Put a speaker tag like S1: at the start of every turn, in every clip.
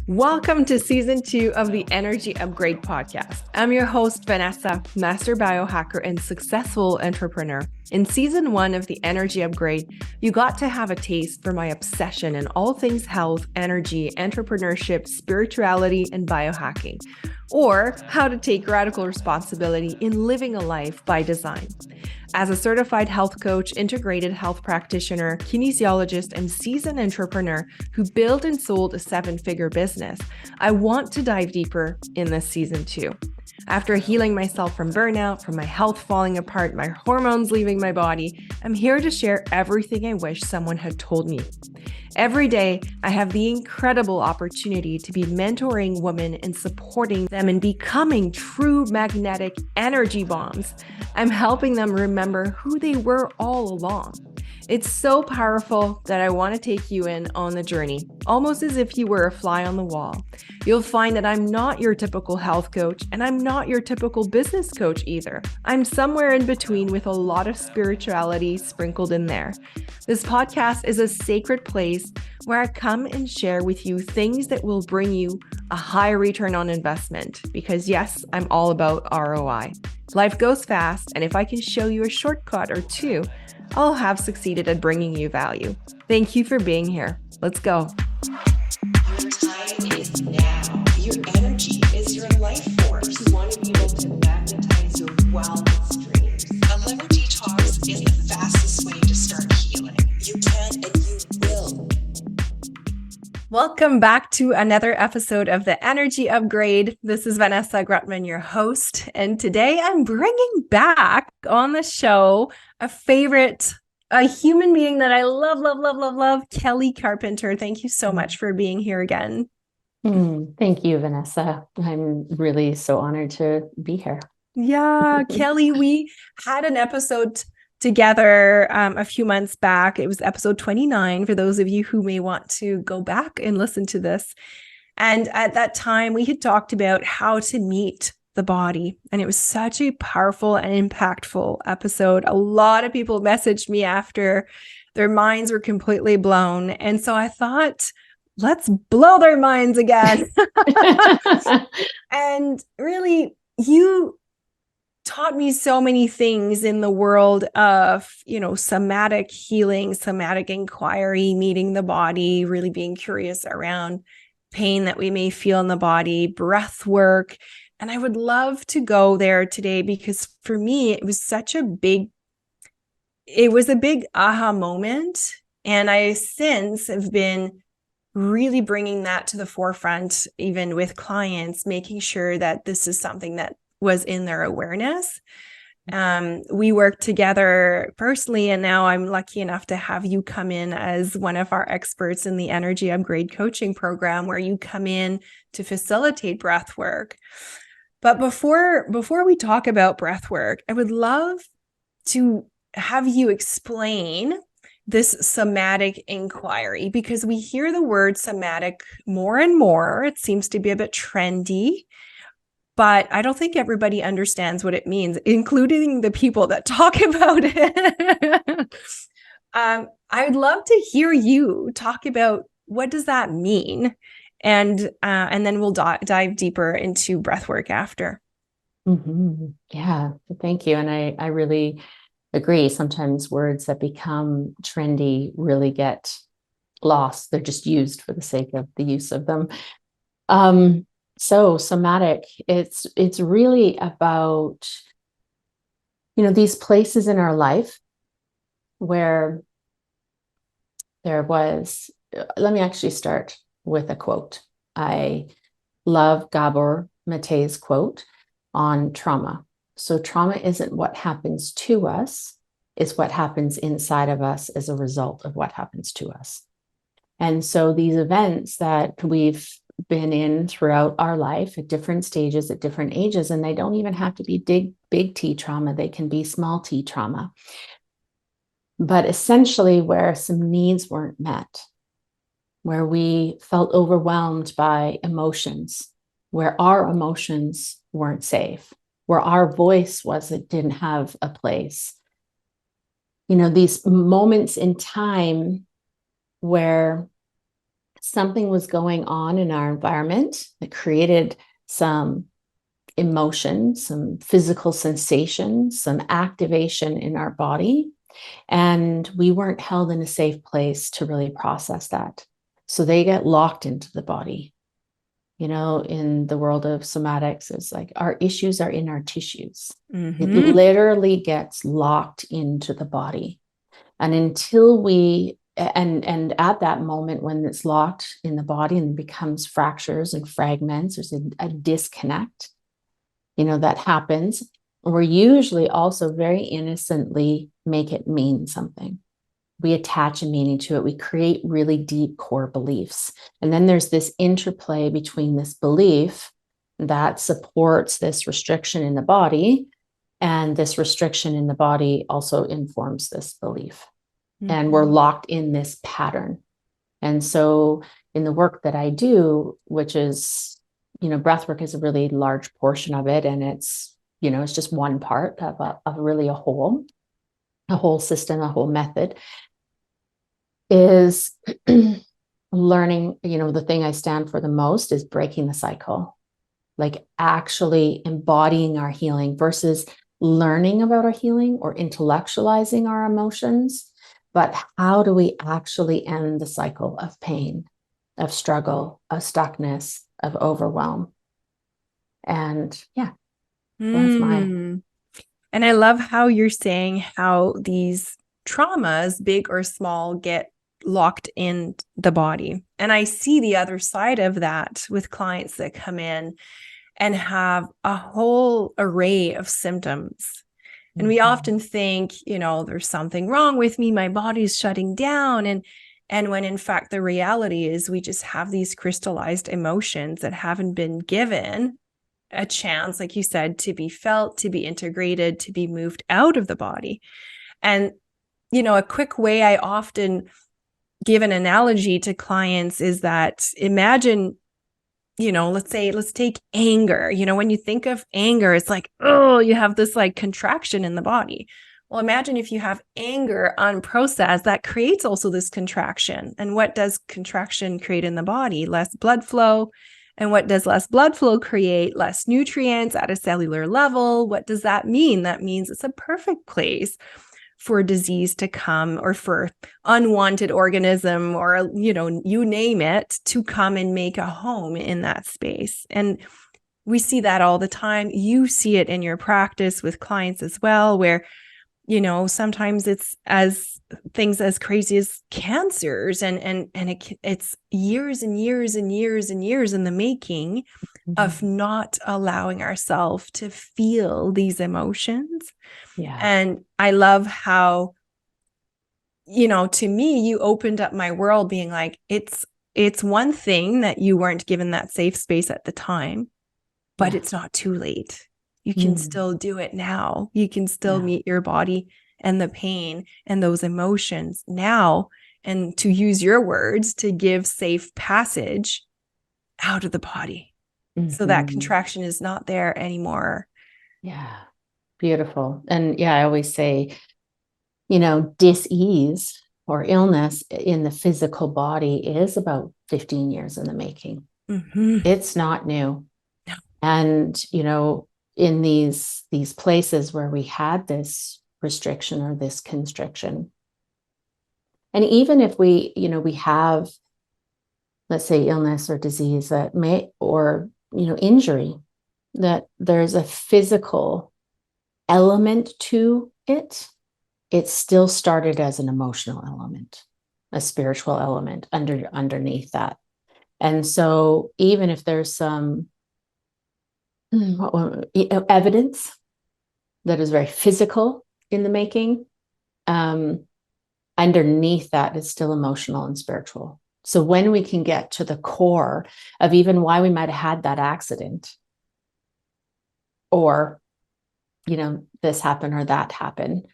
S1: Welcome to season 2 of the Energy Upgrade podcast. I'm your host, Vanessa, master biohacker and successful entrepreneur. In season 1 of the Energy Upgrade, you got to have a taste for my obsession in all things health, energy, entrepreneurship, spirituality, and biohacking, or how to take radical responsibility in living a life by design. As a certified health coach, integrated health practitioner, kinesiologist, and seasoned entrepreneur who built and sold a 7-figure business, I want to dive deeper in this season 2. After healing myself from burnout, from my health falling apart, my hormones leaving my body, I'm here to share everything I wish someone had told me. Every day, I have the incredible opportunity to be mentoring women and supporting them in becoming true magnetic energy bombs. I'm helping them remember who they were all along. It's so powerful that I want to take you in on the journey, almost as if you were a fly on the wall. You'll find that I'm not your typical health coach, and I'm not your typical business coach either. I'm somewhere in between with a lot of spirituality sprinkled in there. This podcast is a sacred place where I come and share with you things that will bring you a high return on investment, because yes, I'm all about ROI. Life goes fast, and if I can show you a shortcut or two, I'll have succeeded at bringing you value. Thank you for being here. Let's go.
S2: Your time is now. Your energy is your life force. You want to be able to magnetize your wildest dreams. A liver detox is the fastest way to start healing. You can and you will.
S1: Welcome back to another episode of the Energy Upgrade. This is Vanessa Grutman, your host, and today I'm bringing back on the show a human being that I love, Kelly Carpenter. Thank you so much for being here again.
S3: Thank you, Vanessa. I'm really so honored to be here.
S1: Yeah, Kelly, we had an episode together a few months back. It was episode 29 for those of you who may want to go back and listen to this. And at that time, we had talked about how to meet the body. And it was such a powerful and impactful episode. A lot of people messaged me after their minds were completely blown. And so I thought, let's blow their minds again. And really, you taught me so many things in the world of, somatic healing, somatic inquiry, meeting the body, really being curious around pain that we may feel in the body, breath work. And I would love to go there today because for me, it was a big aha moment. And I since have been really bringing that to the forefront, even with clients, making sure that this is something that was in their awareness. We worked together personally, and now I'm lucky enough to have you come in as one of our experts in the Energy Upgrade coaching program, where you come in to facilitate breath work. But before we talk about breath work, I would love to have you explain this somatic inquiry, because we hear the word somatic more and more. It seems to be a bit trendy, but I don't think everybody understands what it means, including the people that talk about it. I'd love to hear you talk about what does that mean, and then we'll dive deeper into breathwork after.
S3: Mm-hmm. Yeah, thank you. And I really agree. Sometimes words that become trendy really get lost. They're just used for the sake of the use of them. So somatic, it's really about, these places in our life where there was, let me actually start with a quote. I love Gabor Mate's quote on trauma. So trauma isn't what happens to us, it's what happens inside of us as a result of what happens to us. And so these events that we've been in throughout our life at different stages, at different ages, and they don't even have to be big T trauma, they can be small T trauma. But essentially where some needs weren't met, where we felt overwhelmed by emotions, where our emotions weren't safe, where our voice didn't have a place. These moments in time where something was going on in our environment that created some emotion, some physical sensations, some activation in our body. And we weren't held in a safe place to really process that. So they get locked into the body. You know, in the world of somatics, it's like our issues are in our tissues. It literally gets locked into the body. And until we, and at that moment when it's locked in the body and becomes fractures and fragments, there's a disconnect, you know, that happens. We're usually also very innocently make it mean something. We attach a meaning to it. We create really deep core beliefs. And then there's this interplay between this belief that supports this restriction in the body, and this restriction in the body also informs this belief. And we're locked in this pattern. And so in the work that I do, which is, you know, breathwork is a really large portion of it. And it's, you know, it's just one part of really a whole system, a whole method, is learning, you know, the thing I stand for the most is breaking the cycle, like actually embodying our healing versus learning about our healing or intellectualizing our emotions. But how do we actually end the cycle of pain, of struggle, of stuckness, of overwhelm? And yeah, that's my.
S1: And I love how you're saying how these traumas, big or small, get locked in the body. And I see the other side of that with clients that come in and have a whole array of symptoms. And we often think, you know, there's something wrong with me, my body's shutting down. And when in fact, the reality is we just have these crystallized emotions that haven't been given a chance, like you said, to be felt, to be integrated, to be moved out of the body. And, you know, a quick way I often give an analogy to clients is that imagine, you know, let's take anger. You know, when you think of anger, it's like, oh, you have this like contraction in the body. Well, imagine if you have anger unprocessed, that creates also this contraction. And what does contraction create in the body? Less blood flow. And what does less blood flow create? Less nutrients at a cellular level. What does that mean? That means it's a perfect place for disease to come, or for unwanted organism, or, you know, you name it, to come and make a home in that space. And we see that all the time. You see it in your practice with clients as well, where, you know, sometimes it's things as crazy as cancers, and it's years and years and years and years in the making of not allowing ourselves to feel these emotions.
S3: Yeah.
S1: And I love how, you know, to me, you opened up my world being like, it's one thing that you weren't given that safe space at the time, but it's not too late. You can still do it now. You can still meet your body and the pain and those emotions now. And to use your words, to give safe passage out of the body. So that contraction is not there anymore.
S3: Yeah. Beautiful. And yeah, I always say, you know, dis-ease or illness in the physical body is about 15 years in the making. It's not new.
S1: No.
S3: And, you know, in these places where we had this restriction or this constriction, and even if we, you know, we have, let's say, illness or disease that may, or, you know, injury, that there's a physical element to it, it still started as an emotional element, a spiritual element underneath that. And so even if there's some evidence that is very physical in the making, underneath that is still emotional and spiritual. So when we can get to the core of even why we might have had that accident, or, you know, this happened or that happened,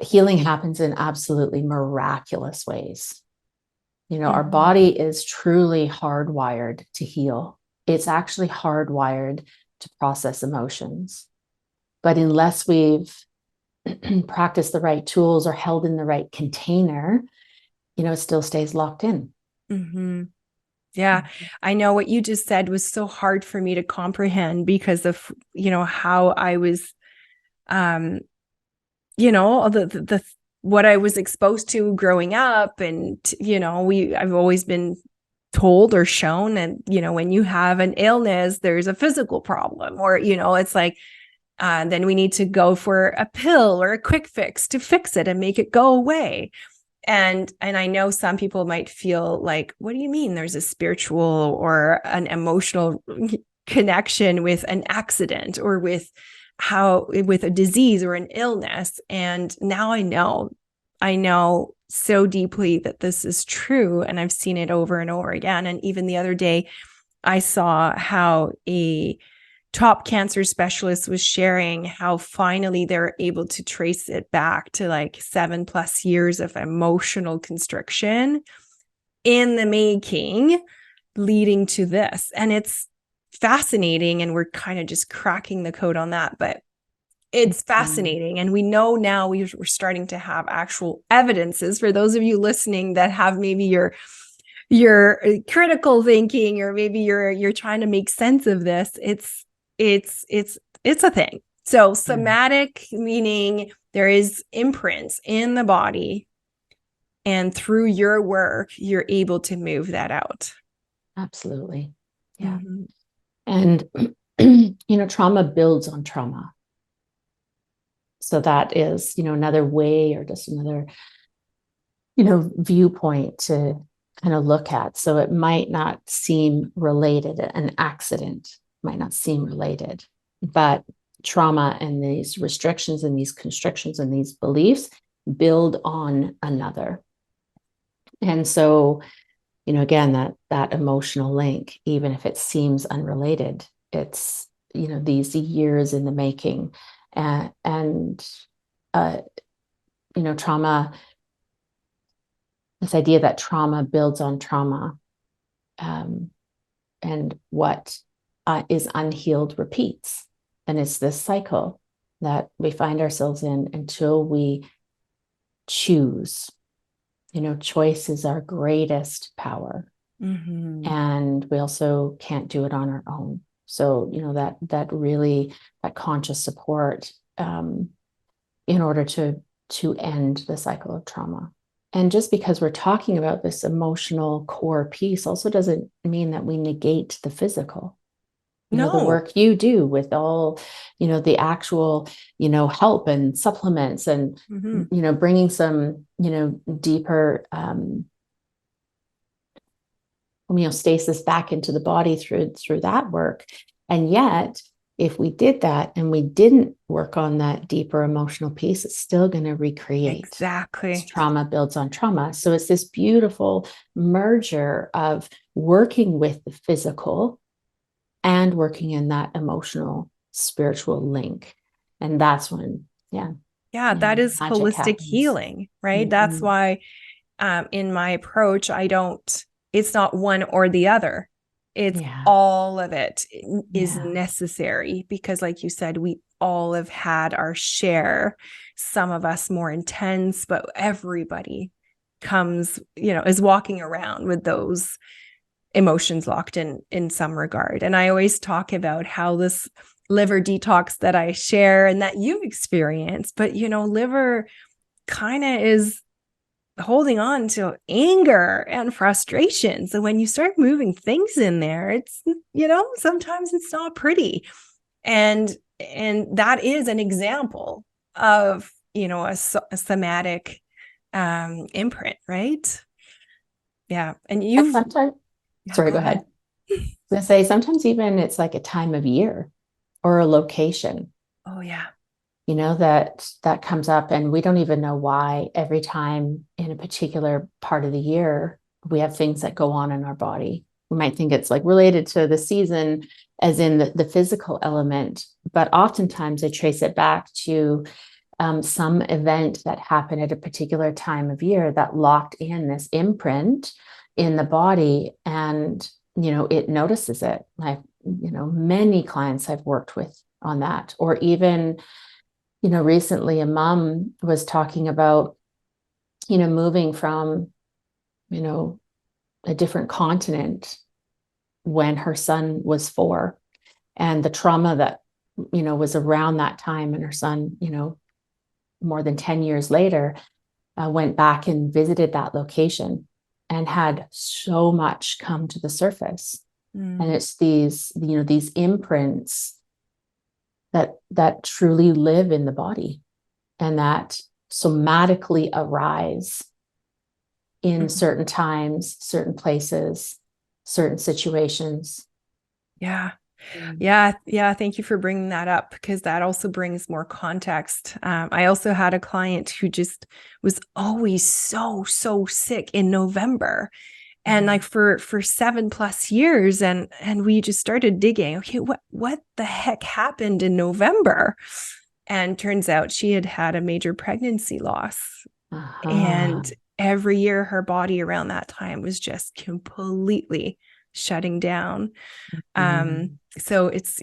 S3: healing happens in absolutely miraculous ways. You know, our body is truly hardwired to heal. It's actually hardwired to process emotions. But unless we've practiced the right tools or held in the right container, you know, it still stays locked in.
S1: Mm-hmm. Yeah. I know what you just said was so hard for me to comprehend because of, how I was, the what I was exposed to growing up. And, I've always been told or shown, and, when you have an illness, there's a physical problem, or, it's like, then we need to go for a pill or a quick fix to fix it and make it go away. And I know some people might feel like, what do you mean there's a spiritual or an emotional connection with an accident or with a disease or an illness? And now I know so deeply that this is true. And I've seen it over and over again. And even the other day, I saw how a top cancer specialist was sharing how finally they're able to trace it back to like 7+ years of emotional constriction in the making, leading to this. And it's fascinating. And we're kind of just cracking the code on that. But it's fascinating. And we know now we're starting to have actual evidences for those of you listening that have maybe your critical thinking, or maybe you're trying to make sense of this. It's a thing. So somatic, meaning there is imprints in the body, and through your work, you're able to move that out.
S3: Absolutely. Yeah. Mm-hmm. And, trauma builds on trauma. So that is, another way, or just another, viewpoint to kind of look at. So it might not seem related. An accident might not seem related, but trauma and these restrictions and these constrictions and these beliefs build on another. And so, again, that emotional link, even if it seems unrelated, it's, these years in the making. Trauma, this idea that trauma builds on trauma, and what is unhealed repeats. And it's this cycle that we find ourselves in until we choose. Choice is our greatest power. Mm-hmm. And we also can't do it on our own. So, that really, that conscious support, in order to end the cycle of trauma. And just because we're talking about this emotional core piece also doesn't mean that we negate the physical. The work you do with all, the actual, help and supplements and, mm-hmm. Bringing some, deeper homeostasis back into the body through that work. And yet, if we did that and we didn't work on that deeper emotional piece, it's still going to recreate.
S1: Exactly.
S3: It's trauma builds on trauma. So it's this beautiful merger of working with the physical and working in that emotional, spiritual link. And that's when,
S1: that is holistic happens. Healing, right? Mm-hmm. That's why in my approach, it's not one or the other. It's all of it is necessary, because like you said, we all have had our share, some of us more intense, but everybody comes, is walking around with those emotions locked in some regard. And I always talk about how this liver detox that I share and that you've experienced, but liver kind of is holding on to anger and frustration. So when you start moving things in there, it's, sometimes it's not pretty. And that is an example of, a somatic imprint, right? Yeah. And you
S3: sometimes, sorry, go ahead. I was going to say, sometimes even it's like a time of year or a location.
S1: Oh, yeah.
S3: That comes up, and we don't even know why every time in a particular part of the year we have things that go on in our body. We might think it's like related to the season, as in the physical element, but oftentimes I trace it back to some event that happened at a particular time of year that locked in this imprint in the body, and it notices it. Many clients I've worked with on that, or even recently a mom was talking about, moving from, a different continent when her son was 4, and the trauma that, was around that time, and her son, more than 10 years later, went back and visited that location and had so much come to the surface. And it's these imprints that truly live in the body and that somatically arise in certain times, certain places, certain situations.
S1: Yeah. Yeah. Thank you for bringing that up, because that also brings more context. I also had a client who just was always so sick in November, and like for 7+ years, and we just started digging. Okay, what the heck happened in November? And turns out she had a major pregnancy loss, and every year her body around that time was just completely shutting down. So it's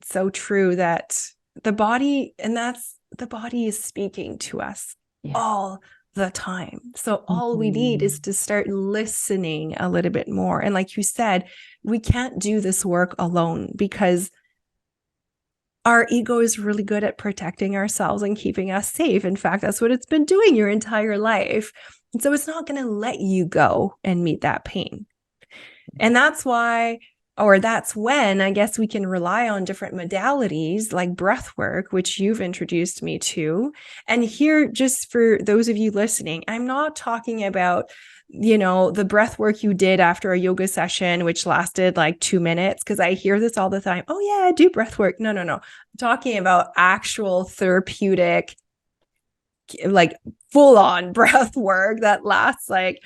S1: so true that the body is speaking to us all the time. So all we need is to start listening a little bit more. And like you said, we can't do this work alone, because our ego is really good at protecting ourselves and keeping us safe. In fact, that's what it's been doing your entire life. And so it's not going to let you go and meet that pain. And that's why, or that's when, I guess, we can rely on different modalities like breath work, which you've introduced me to. And here, just for those of you listening, I'm not talking about, the breath work you did after a yoga session, which lasted like 2 minutes, because I hear this all the time. Oh yeah, I do breath work. No. I'm talking about actual therapeutic, like full on breath work that lasts like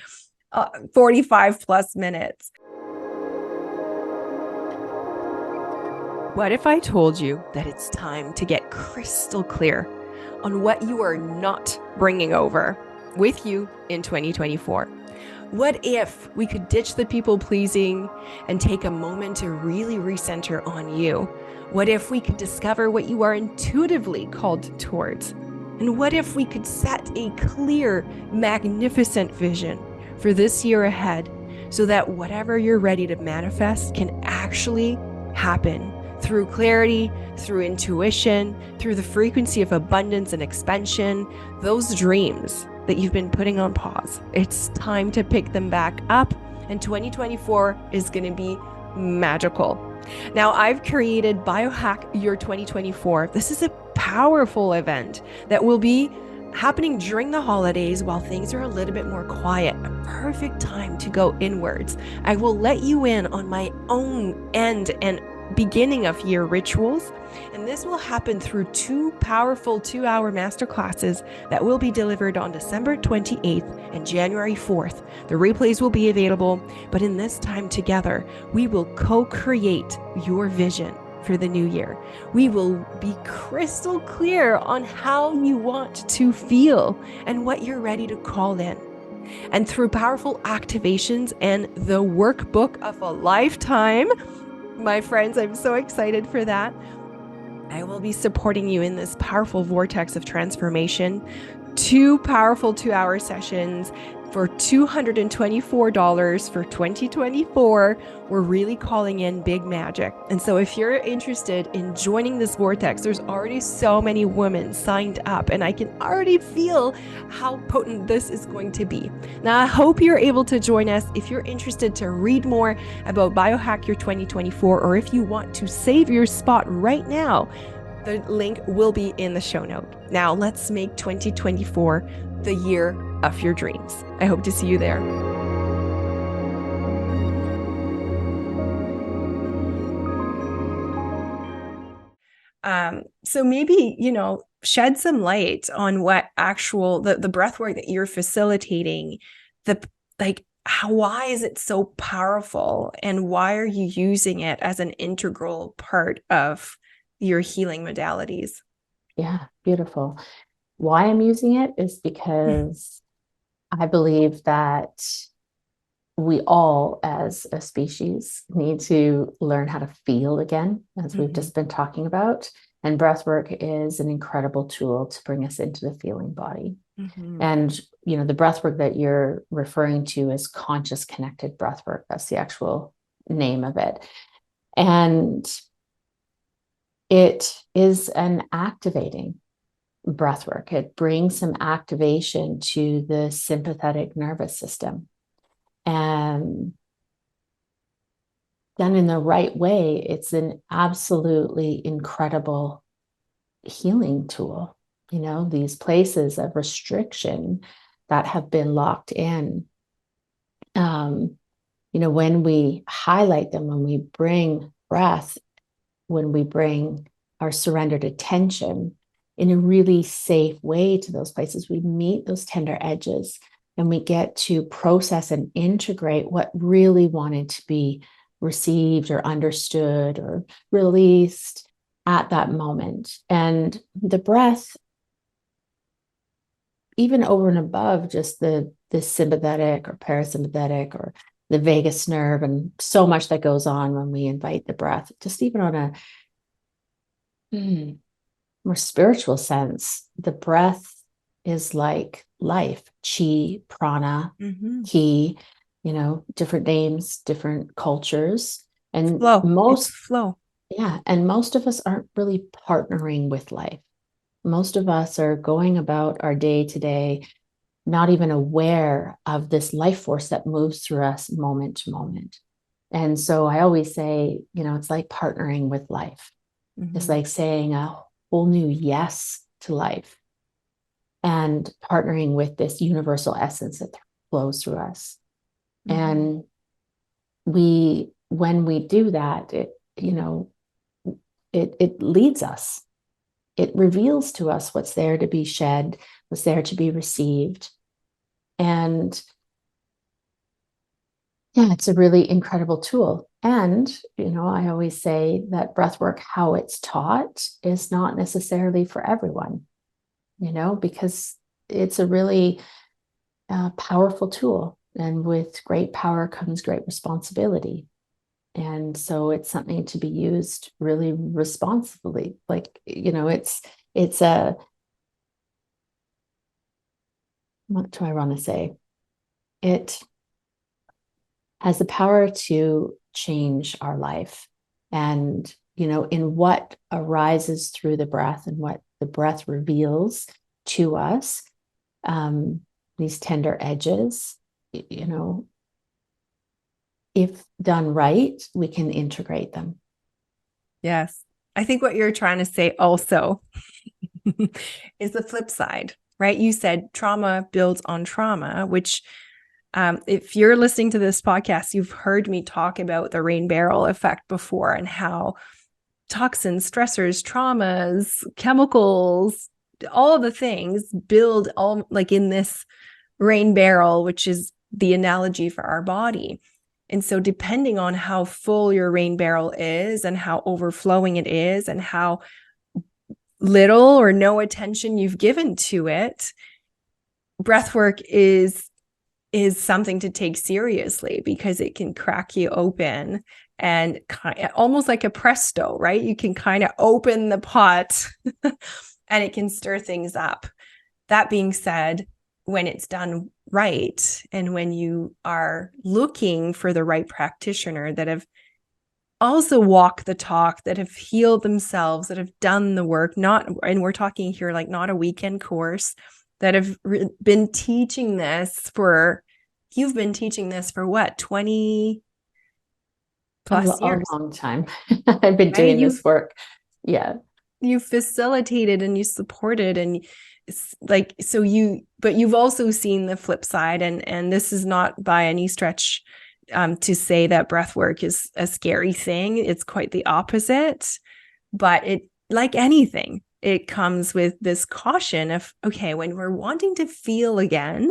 S1: 45+ minutes. What if I told you that it's time to get crystal clear on what you are not bringing over with you in 2024? What if we could ditch the people pleasing and take a moment to really recenter on you? What if we could discover what you are intuitively called towards? And what if we could set a clear, magnificent vision for this year ahead, so that whatever you're ready to manifest can actually happen through clarity, through intuition, through the frequency of abundance and expansion, those dreams that you've been putting on pause. It's time to pick them back up, and 2024 is going to be magical. Now, I've created Biohack Your 2024. This is a powerful event that will be happening during the holidays while things are a little bit more quiet. A perfect time to go inwards. I will let you in on my own end and beginning of year rituals, and this will happen through 2 powerful 2-hour masterclasses that will be delivered on December 28th and January 4th. The replays will be available, but in this time together, we will co-create your vision for the new year. We will be crystal clear on how you want to feel and what you're ready to call in. And through powerful activations and the workbook of a lifetime, my friends, I'm so excited for that. I will be supporting you in this powerful vortex of transformation. 2 powerful 2-hour sessions for $224 for 2024. We're really calling in big magic. And so if you're interested in joining this vortex, there's already so many women signed up, and I can already feel how potent this is going to be. Now, I hope you're able to join us. If you're interested to read more about Biohack Your 2024, or if you want to save your spot right now, the link will be in the show note. Now, let's make 2024 the year of your dreams. I hope to see you there. So maybe, shed some light on what actual, the breath work that you're facilitating, why is it so powerful, and why are you using it as an integral part of your healing modalities?
S3: Yeah, beautiful. Why I'm using it is because I believe that we all, as a species, need to learn how to feel again, as we've just been talking about, And breath work is an incredible tool to bring us into the feeling body.
S1: Mm-hmm.
S3: And, the breath work that you're referring to is conscious connected breath work. That's the actual name of it. And it is an activating breath work. It brings some activation to the sympathetic nervous system. And done in the right way, it's an absolutely incredible healing tool. These places of restriction that have been locked in, when we highlight them, when we bring breath, when we bring our surrendered attention in a really safe way to those places, we meet those tender edges and we get to process and integrate what really wanted to be received or understood or released at that moment. And the breath, even over and above just the sympathetic or parasympathetic or the vagus nerve, and so much that goes on when we invite the breath, just even on a more spiritual sense, the breath is like life, chi, prana, ki, different names, different cultures. And
S1: It's flow.
S3: Yeah. And most of us aren't really partnering with life. Most of us are going about our day to day, not even aware of this life force that moves through us moment to moment. And so I always say, it's like partnering with life. It's like saying a whole new yes to life and partnering with this universal essence that flows through us. And when we do that, it leads us. It reveals to us what's there to be shed, what's there to be received. And yeah, it's a really incredible tool. And, I always say that breath work, how it's taught, is not necessarily for everyone, because it's a really powerful tool. And with great power comes great responsibility. And so it's something to be used really responsibly. Like, it's a, what do I want to say? It has the power to change our life. And, in what arises through the breath and what the breath reveals to us, these tender edges, if done right, we can integrate them.
S1: Yes. I think what you're trying to say also is the flip side, right? You said trauma builds on trauma, which if you're listening to this podcast, you've heard me talk about the rain barrel effect before and how toxins, stressors, traumas, chemicals, all of the things build all like in this rain barrel, which is the analogy for our body. And so depending on how full your rain barrel is and how overflowing it is and how little or no attention you've given to it, breath work is something to take seriously because it can crack you open and almost like a presto, right? You can kind of open the pot and it can stir things up. That being said, when it's done right and when you are looking for the right practitioner that have also walked the talk, that have healed themselves, that have done the work, and we're talking here like not a weekend course, that have been teaching this for, you've been teaching this for what, 20 plus years?
S3: A long time. I've been doing this work. Yeah.
S1: You facilitated and you supported and like, so but you've also seen the flip side, and this is not by any stretch to say that breath work is a scary thing. It's quite the opposite, but it, like anything, it comes with this caution of, okay, when we're wanting to feel again,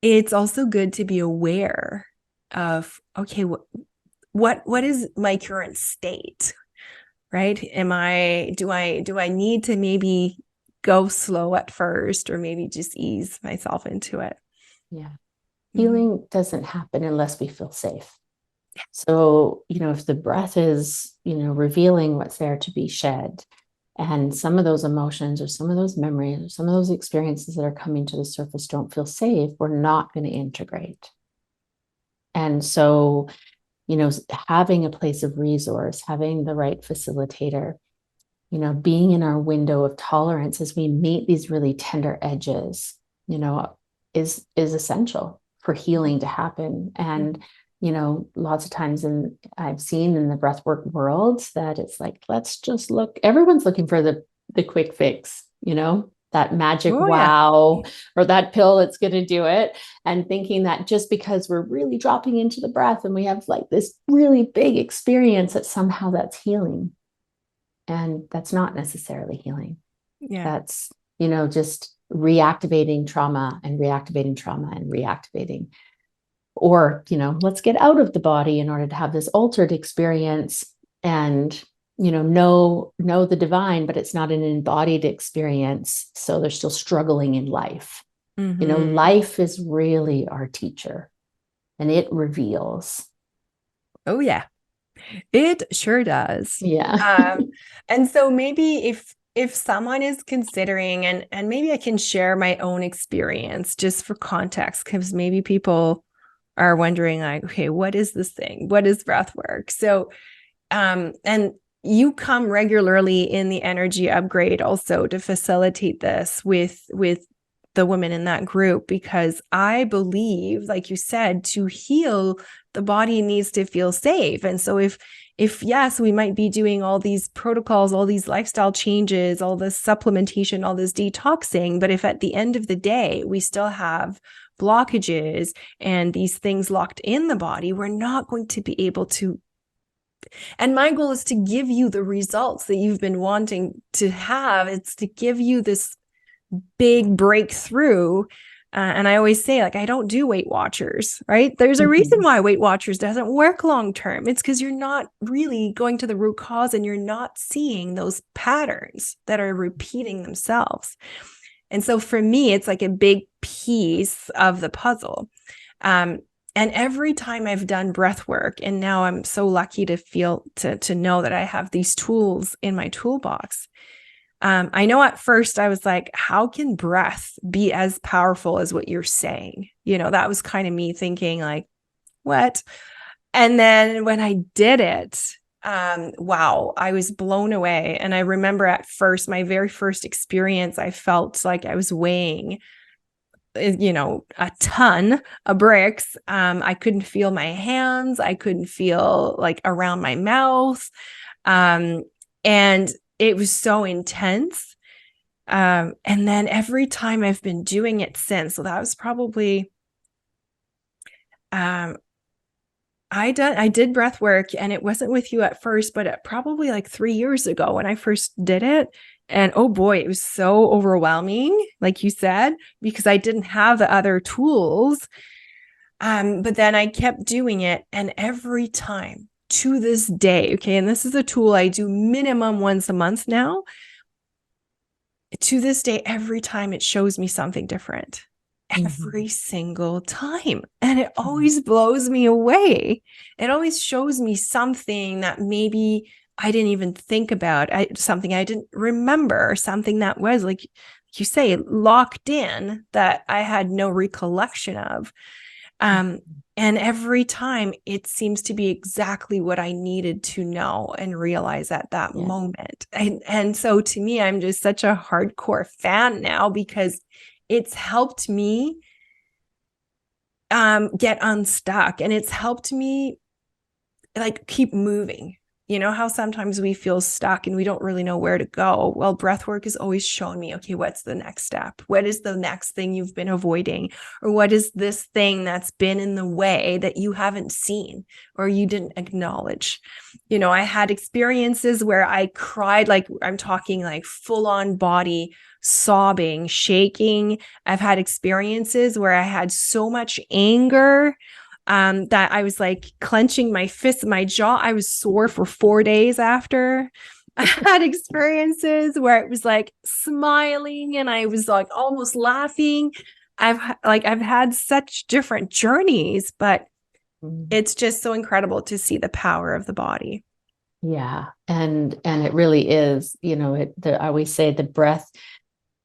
S1: it's also good to be aware of, okay, what is my current state, right? Do I need to maybe go slow at first or maybe just ease myself into it?
S3: Yeah. Healing doesn't happen unless we feel safe. So, if the breath is, revealing what's there to be shed, and some of those emotions or some of those memories or some of those experiences that are coming to the surface don't feel safe, we're not going to integrate. And so, having a place of resource, having the right facilitator, being in our window of tolerance as we meet these really tender edges, is essential for healing to happen. And, lots of times I've seen in the breathwork world that it's like, let's just look, everyone's looking for the quick fix, that magic wow, or that pill that's going to do it. And thinking that just because we're really dropping into the breath and we have like this really big experience, that somehow that's healing. And that's not necessarily healing.
S1: Yeah.
S3: That's, just reactivating trauma and reactivating trauma and reactivating. Or, let's get out of the body in order to have this altered experience and, know the divine, but it's not an embodied experience. So they're still struggling in life.
S1: Mm-hmm.
S3: Life is really our teacher and it reveals.
S1: Oh, yeah. It sure does.
S3: Yeah.
S1: And so maybe if someone is considering, and maybe I can share my own experience just for context, because maybe people are wondering like, okay, what is this thing? What is breath work? So, and you come regularly in the energy upgrade also to facilitate this with the women in that group, because I believe, like you said, to heal, the body needs to feel safe. And so if yes, we might be doing all these protocols, all these lifestyle changes, all this supplementation, all this detoxing, but if at the end of the day, we still have blockages and these things locked in the body, we're not going to be able to. And my goal is to give you the results that you've been wanting to have. It's to give you this big breakthrough. And I always say, like, I don't do Weight Watchers, right? There's a reason why Weight Watchers doesn't work long term. It's because you're not really going to the root cause and you're not seeing those patterns that are repeating themselves. And so for me, it's like a big piece of the puzzle. And every time I've done breath work, and now I'm so lucky to feel to know that I have these tools in my toolbox. I know at first I was like, how can breath be as powerful as what you're saying? That was kind of me thinking like, what? And then when I did it, wow, I was blown away. And I remember at first, my very first experience, I felt like I was weighing, a ton of bricks. I couldn't feel my hands. I couldn't feel like around my mouth. And it was so intense. And then every time I've been doing it since, so that was probably, I did breath work, and it wasn't with you at first, but probably like 3 years ago when I first did it. And oh boy, it was so overwhelming, like you said, because I didn't have the other tools. But then I kept doing it, and every time, to this day, okay, and this is a tool I do minimum once a month now. To this day, every time it shows me something different, every single time. And it always blows me away. It always shows me something that maybe I didn't even think about, something I didn't remember, something that was, like you say, locked in that I had no recollection of. And every time it seems to be exactly what I needed to know and realize at that moment. And so to me, I'm just such a hardcore fan now, because it's helped me get unstuck, and it's helped me like keep moving. How sometimes we feel stuck and we don't really know where to go. Well, breathwork has always shown me, okay, what's the next step? What is the next thing you've been avoiding? Or what is this thing that's been in the way that you haven't seen or you didn't acknowledge? I had experiences where I cried, like I'm talking like full on body sobbing, shaking. I've had experiences where I had so much anger that I was like clenching my fist, my jaw. I was sore for 4 days after. I had experiences where it was like smiling and I was like almost laughing. I've had such different journeys, but it's just so incredible to see the power of the body.
S3: Yeah. And it really is, I always say the breath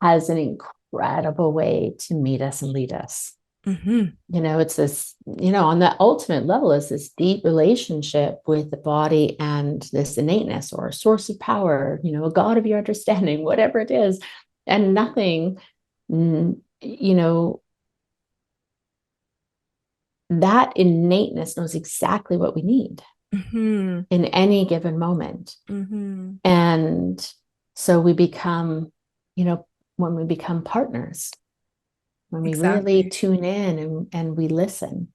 S3: has an incredible way to meet us and lead us.
S1: Mm-hmm.
S3: It's this, on the ultimate level, is this deep relationship with the body and this innateness or a source of power, a God of your understanding, whatever it is. And nothing, that innateness knows exactly what we need
S1: Mm-hmm.
S3: in any given moment.
S1: Mm-hmm.
S3: And so we become, when we become partners, when we really
S1: Exactly.
S3: tune in and we listen.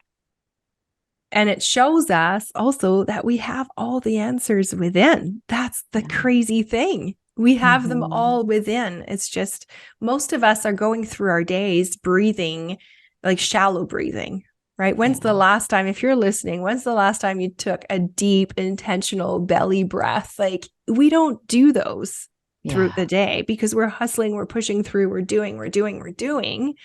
S1: And it shows us also that we have all the answers within. That's the crazy thing. We have them all within. It's just most of us are going through our days breathing, like shallow breathing, right? When's the last time, if you're listening, when's the last time you took a deep, intentional belly breath? Like we don't do those through the day because we're hustling, we're pushing through, we're doing.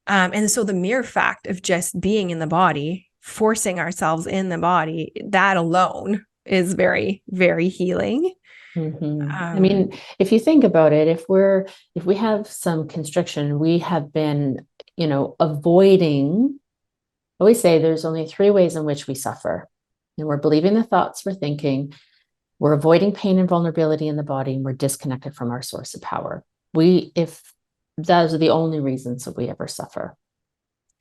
S1: And so the mere fact of just being in the body, forcing ourselves in the body, that alone is very, very healing.
S3: I mean, if you think about it, if we have some constriction, we have been, avoiding, I always say there's only 3 ways in which we suffer. And we're believing the thoughts we're thinking, we're avoiding pain and vulnerability in the body, and we're disconnected from our source of power. If those are the only reasons that we ever suffer.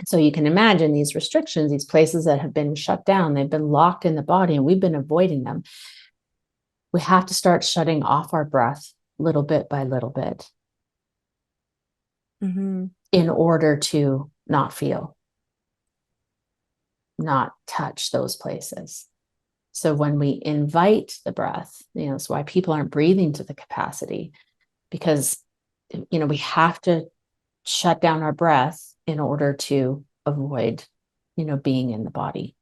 S3: So you can imagine these restrictions, these places that have been shut down, they've been locked in the body, and we've been avoiding them. We have to start shutting off our breath little bit by little bit in order to not feel, not touch those places. So when we invite the breath, it's why people aren't breathing to the capacity, because, we have to shut down our breath in order to avoid, being in the body.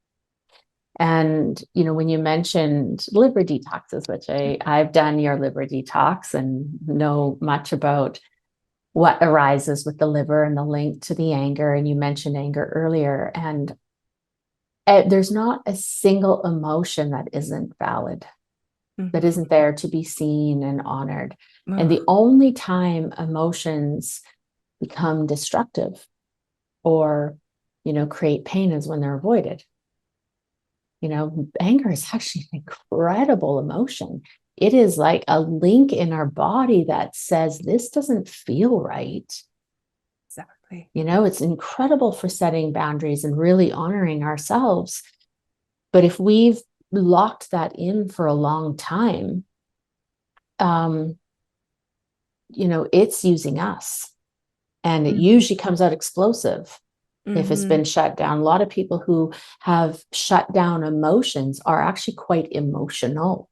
S3: And, when you mentioned liver detoxes, which I've done your liver detox and know much about what arises with the liver and the link to the anger. And you mentioned anger earlier, and there's not a single emotion that isn't valid, that isn't there to be seen and honored. And the only time emotions become destructive or, create pain is when they're avoided. Anger is actually an incredible emotion. It is like a link in our body that says, this doesn't feel right.
S1: Exactly.
S3: It's incredible for setting boundaries and really honoring ourselves. But if we've locked that in for a long time, it's using us. And it usually comes out explosive if it's been shut down. A lot of people who have shut down emotions are actually quite emotional,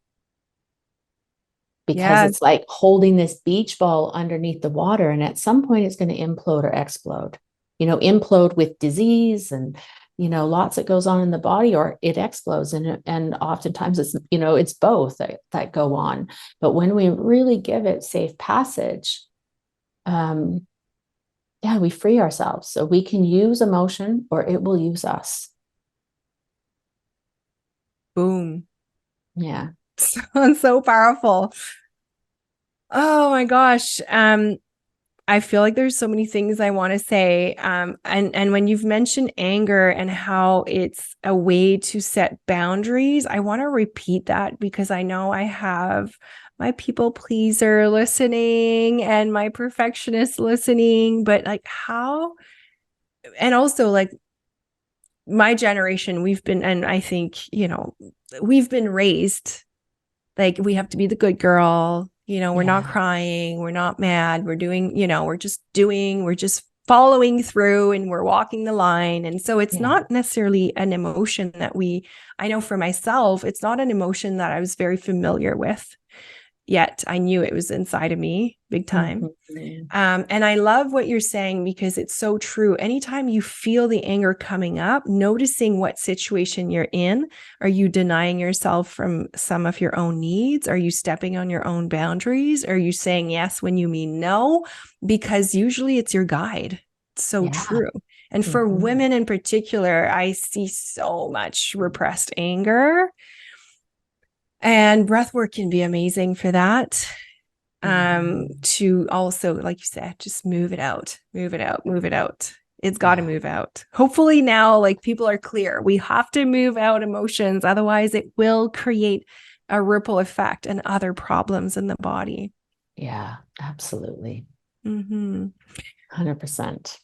S3: because it's like holding this beach ball underneath the water. And at some point it's going to implode or explode, implode with disease and, lots that goes on in the body, or it explodes. And oftentimes it's both that go on. But when we really give it safe passage, we free ourselves. So we can use emotion or it will use us.
S1: Boom.
S3: Yeah.
S1: So powerful. Oh my gosh. I feel like there's so many things I want to say. And when you've mentioned anger and how it's a way to set boundaries, I want to repeat that because I know I have my people pleaser listening and my perfectionist listening, but like how, and also like my generation, and I think, we've been raised like we have to be the good girl. We're not crying. We're not mad. We're doing, we're just following through and we're walking the line. And so it's not necessarily an emotion that I know for myself, it's not an emotion that I was very familiar with, yet I knew it was inside of me big time. And I love what you're saying because it's so true. Anytime you feel the anger coming up, noticing what situation you're in, are you denying yourself from some of your own needs? Are you stepping on your own boundaries? Are you saying yes when you mean no? Because usually it's your guide. It's so true. And for women in particular, I see so much repressed anger. And breath work can be amazing for that.
S3: Mhm.
S1: To also, like you said, just move it out, move it out, move it out. It's got to
S3: Yeah.
S1: move out. Hopefully now, like, people are clear. We have to move out emotions. Otherwise, it will create a ripple effect and other problems in the body.
S3: Yeah, absolutely.
S1: Mm-hmm.
S3: 100%.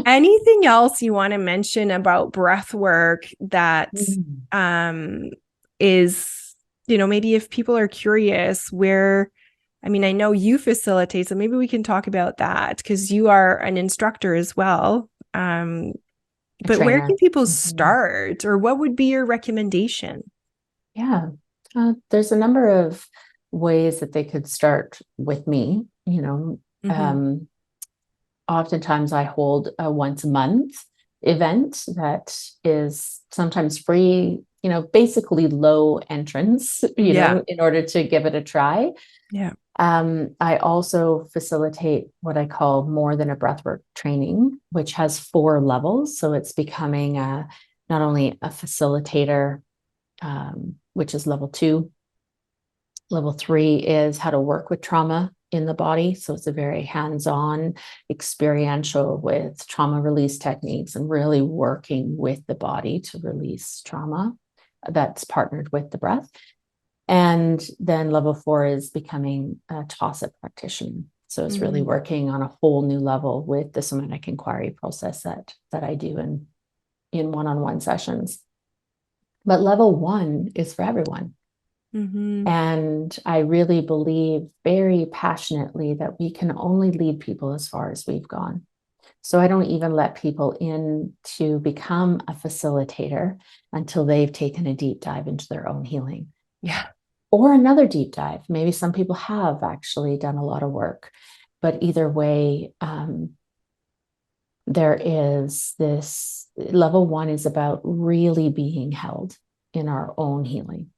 S1: Anything else you want to mention about breath work that
S3: Mm.
S1: is, maybe if people are curious where, I mean, I know you facilitate, so maybe we can talk about that because you are an instructor as well.
S3: A
S1: But where can
S3: trainer.
S1: people
S3: Mhm.
S1: start, or what would be your recommendation?
S3: Yeah. There's a number of ways that they could start with me.
S1: Mm-hmm.
S3: Oftentimes I hold a once a month event that is sometimes free, basically low entrance,
S1: Yeah.
S3: in order to give it a try.
S1: Yeah.
S3: I also facilitate what I call more than a breathwork training, which has 4 levels. So it's becoming not only a facilitator, which is level 2. Level 3 is how to work with trauma in the body. So it's a very hands-on, experiential with trauma release techniques and really working with the body to release trauma that's partnered with the breath. And then level 4 is becoming a TOSA practitioner. So it's really
S1: Mm-hmm.
S3: working on a whole new level with the somatic inquiry process that I do in one-on-one sessions. But level 1 is for everyone.
S1: Mm-hmm.
S3: And I really believe very passionately that we can only lead people as far as we've gone. So I don't even let people in to become a facilitator until they've taken a deep dive into their own healing.
S1: Yeah.
S3: Or another deep dive. Maybe some people have actually done a lot of work, but either way, there is this level 1 is about really being held in our own healing.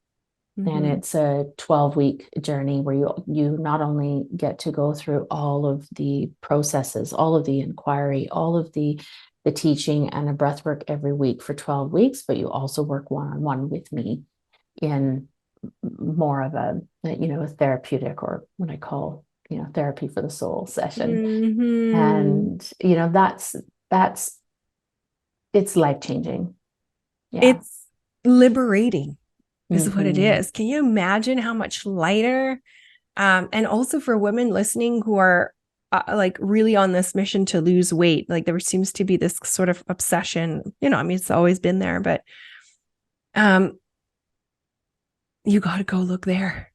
S3: And
S1: Mm-hmm.
S3: it's a 12-week journey where you not only get to go through all of the processes, all of the inquiry, all of the teaching and a breath work every week for 12 weeks, but you also work one-on-one with me in more of a therapeutic, or what I call, therapy for the soul session.
S1: Mm-hmm.
S3: And, that's it's life-changing. Yeah.
S1: It's liberating is what it
S3: Mm-hmm.
S1: is. Can you imagine how much lighter? And also for women listening who are like really on this mission to lose weight, like there seems to be this sort of obsession, I mean, it's always been there, but um, you got to go look there.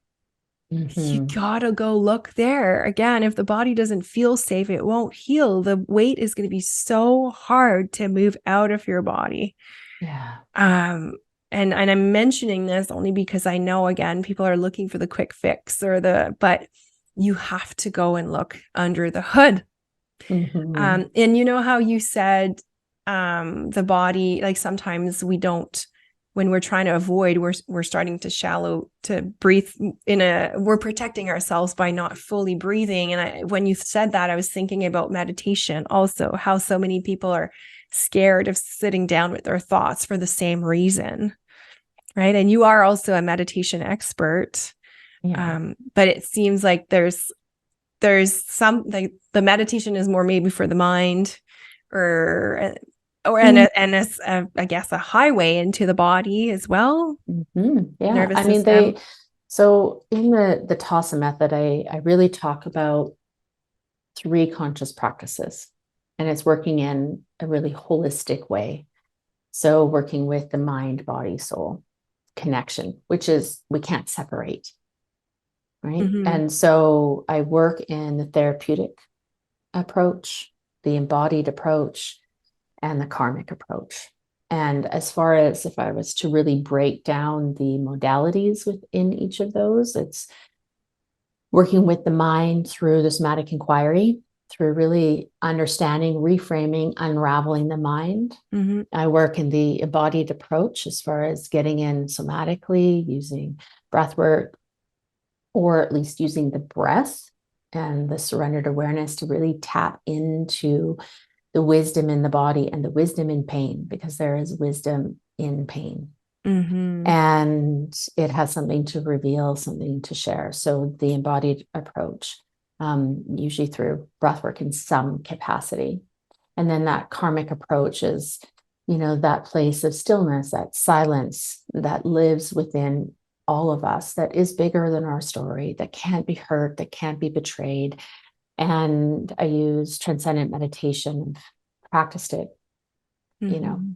S1: You
S3: Mm-hmm.
S1: gotta go look there. Again, if the body doesn't feel safe, it won't heal. The weight is going to be so hard to move out of your body.
S3: Yeah.
S1: Um, and I'm mentioning this only because I know, again, people are looking for the quick fix but you have to go and look under the hood.
S3: Mm-hmm.
S1: And you know how you said the body, like sometimes we don't, when we're trying to avoid, we're starting to shallow to breathe we're protecting ourselves by not fully breathing. And when you said that, I was thinking about meditation also, how so many people are scared of sitting down with their thoughts for the same reason. Right. And you are also a meditation expert.
S3: Yeah.
S1: But it seems like there's some, like, the meditation is more maybe for the mind, or
S3: Mm-hmm.
S1: I guess a highway into the body as well,
S3: Yeah.
S1: nervous
S3: I mean,
S1: system.
S3: so in the TASA method, I really talk about 3 conscious practices, and it's working in a really holistic way. So working with the mind, body, soul connection, which is we can't separate, right?
S1: Mm-hmm.
S3: And so I work in the therapeutic approach, the embodied approach, and the karmic approach. And as far as if I was to really break down the modalities within each of those, it's working with the mind through the somatic inquiry, through really understanding, reframing, unraveling the mind.
S1: Mm-hmm.
S3: I work in the embodied approach as far as getting in somatically, using breath work, or at least using the breath and the surrendered awareness to really tap into the wisdom in the body and the wisdom in pain, because there is wisdom in pain.
S1: Mm-hmm.
S3: And it has something to reveal, something to share. So the embodied approach, usually through breathwork in some capacity. And then that karmic approach is, that place of stillness, that silence that lives within all of us, that is bigger than our story, that can't be hurt, that can't be betrayed. And I use transcendent meditation, practiced it,
S1: Mm-hmm.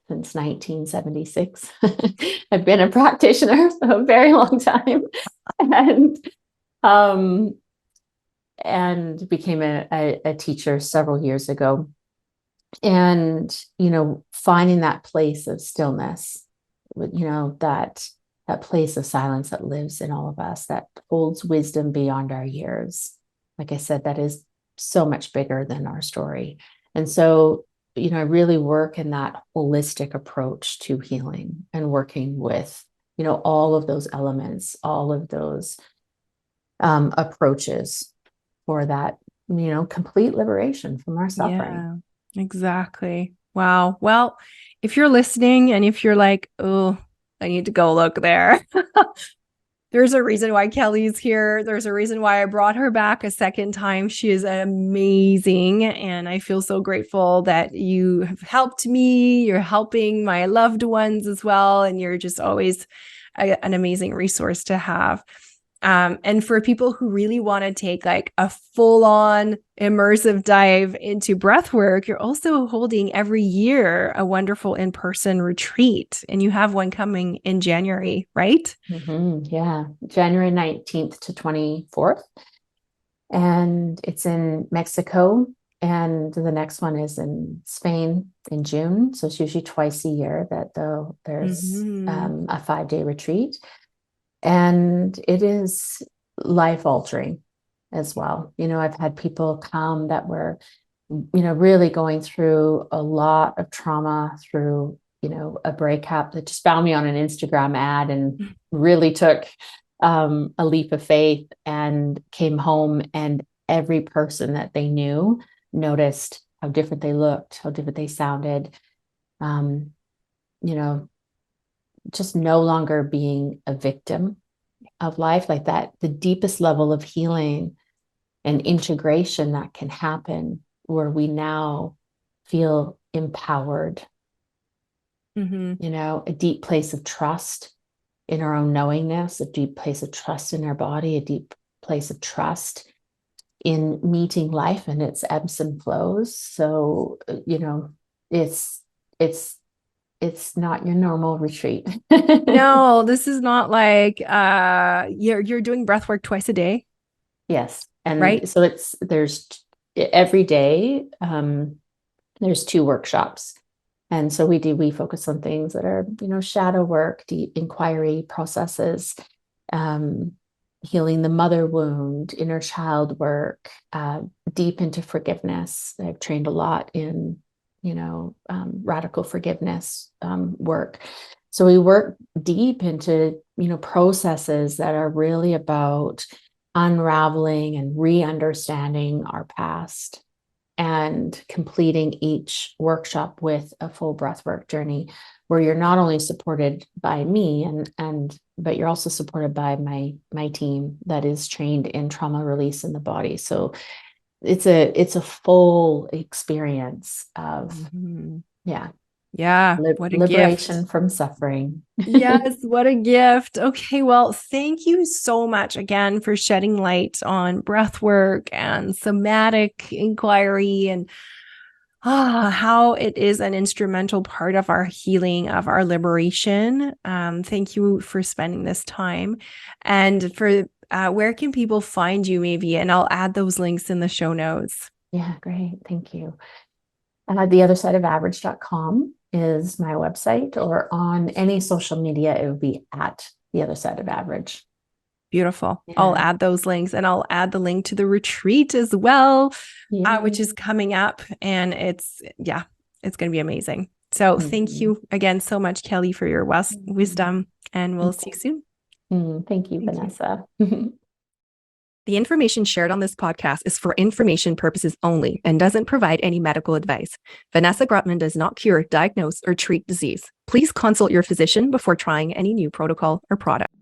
S3: since 1976. I've been a practitioner for a very long time, and and became a teacher several years ago. And finding that place of stillness, that place of silence that lives in all of us, that holds wisdom beyond our years. Like I said, that is so much bigger than our story. And so, I really work in that holistic approach to healing and working with, all of those elements, all of those approaches for that, complete liberation from our suffering.
S1: Yeah, exactly. Wow. Well, if you're listening and if you're like, oh, I need to go look there. There's a reason why Kelly's here. There's a reason why I brought her back a second time. She is amazing. And I feel so grateful that you have helped me. You're helping my loved ones as well. And you're just always an amazing resource to have. And for people who really want to take like a full-on immersive dive into breath work, you're also holding every year a wonderful in-person retreat. And you have one coming in January, right?
S3: Yeah, January 19th to 24th. And it's in Mexico. And the next one is in Spain in June. So it's usually twice a year that there's a 5-day retreat. And it is life altering as well. I've had people come that were, really going through a lot of trauma, through, a breakup, that just found me on an Instagram ad and really took a leap of faith and came home, and every person that they knew noticed how different they looked, how different they sounded, just no longer being a victim of life like that. The deepest level of healing and integration that can happen, where we now feel empowered, a deep place of trust in our own knowingness, a deep place of trust in our body, a deep place of trust in meeting life and its ebbs and flows. So, it's not your normal retreat.
S1: No, this is not like you're doing breath work twice a day.
S3: Yes. And
S1: right?
S3: so there's every day, there's 2 workshops. And so we focus on things that are, shadow work, deep inquiry processes, healing the mother wound, inner child work, deep into forgiveness. I've trained a lot in, radical forgiveness work. So we work deep into, processes that are really about unraveling and re-understanding our past, and completing each workshop with a full breathwork journey, where you're not only supported by me but you're also supported by my team that is trained in trauma release in the body. So it's a full experience of
S1: What a
S3: liberation
S1: gift
S3: from suffering.
S1: Yes, what a gift. Okay, well, thank you so much again for shedding light on breath work and somatic inquiry, and how it is an instrumental part of our healing, of our liberation. Thank you for spending this time. And for where can people find you, maybe? And I'll add those links in the show notes.
S3: Yeah, great. Thank you. theothersideofaverage.com is my website, or on any social media, it would be at The Other Side of Average.
S1: Beautiful. Yeah. I'll add those links, and I'll add the link to the retreat as well, which is coming up, and it's going to be amazing. So thank you again so much, Kelly, for your wisdom, and we'll see you
S3: soon. Thank you, Vanessa.
S1: The information shared on this podcast is for information purposes only and doesn't provide any medical advice. Vanessa Grutman does not cure, diagnose, or treat disease. Please consult your physician before trying any new protocol or product.